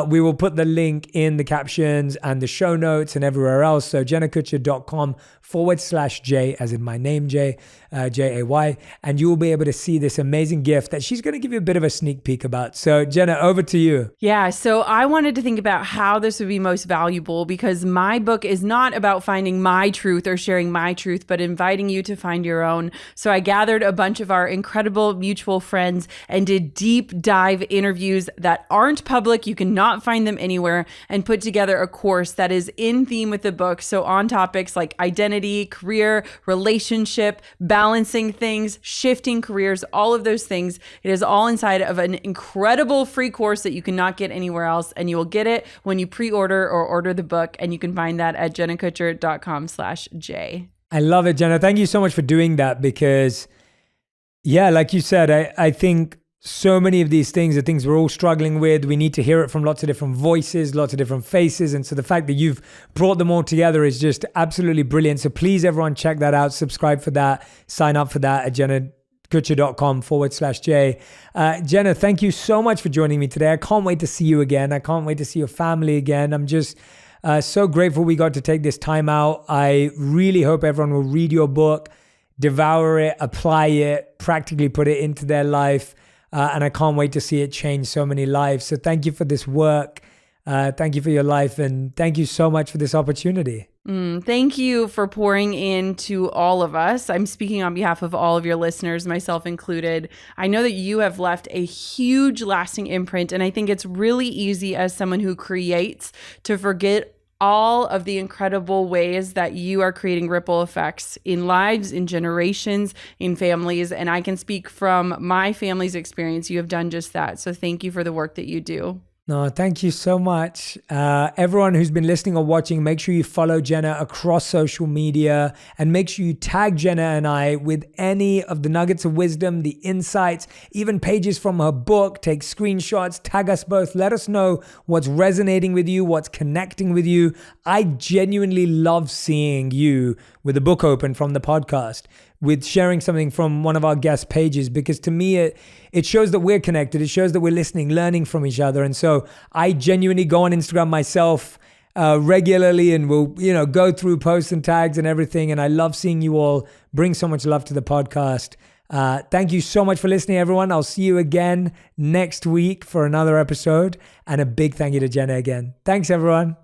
We will put the link in the captions and the show notes and everywhere else. So jennakutcher.com/J, as in my name, Jay, Jay, and you will be able to see this amazing gift that she's going to give you a bit of a sneak peek about. So Jenna, over to you. Yeah, so I wanted to think about how this would be most valuable, because my book is not about finding my truth or sharing my truth, but inviting you to find your own. So I gathered a bunch of our incredible mutual friends and did deep dive interviews that aren't public. You cannot find them anywhere, and put together a course that is in theme with the book. So on topics like identity, career, relationship, balancing things, shifting careers, all of those things. It is all inside of an incredible free course that you cannot get anywhere else. And you will get it when you pre-order or order the book. And you can find that at jennakutcher.com/J. I love it, Jenna. Thank you so much for doing that, because yeah, like you said, I think so many of these things are things we're all struggling with. We need to hear it from lots of different voices, lots of different faces. And so the fact that you've brought them all together is just absolutely brilliant. So please, everyone, check that out. Subscribe for that. Sign up for that at jennakutcher.com/J. Jenna, thank you so much for joining me today. I can't wait to see you again. I can't wait to see your family again. I'm just so grateful we got to take this time out. I really hope everyone will read your book, devour it, apply it, practically put it into their life. And I can't wait to see it change so many lives. So thank you for this work. Thank you for your life. And thank you so much for this opportunity. Thank you for pouring into all of us. I'm speaking on behalf of all of your listeners, myself included. I know that you have left a huge lasting imprint. And I think it's really easy as someone who creates to forget all of the incredible ways that you are creating ripple effects in lives, in generations, in families. And I can speak from my family's experience. You have done just that. So thank you for the work that you do. No, thank you so much. Everyone who's been listening or watching, make sure you follow Jenna across social media, and make sure you tag Jenna and I with any of the nuggets of wisdom, the insights, even pages from her book. Take screenshots, tag us both. Let us know what's resonating with you, what's connecting with you. I genuinely love seeing you with the book open from the podcast, with sharing something from one of our guest pages, because to me, it shows that we're connected. It shows that we're listening, learning from each other. And so I genuinely go on Instagram myself regularly, and will, go through posts and tags and everything. And I love seeing you all bring so much love to the podcast. Thank you so much for listening, everyone. I'll see you again next week for another episode. And a big thank you to Jenna again. Thanks, everyone.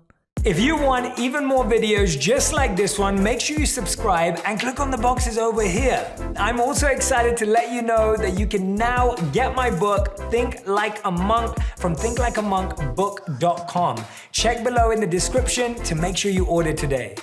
If you want even more videos just like this one, make sure you subscribe and click on the boxes over here. I'm also excited to let you know that you can now get my book, Think Like a Monk, from thinklikeamonkbook.com. Check below in the description to make sure you order today.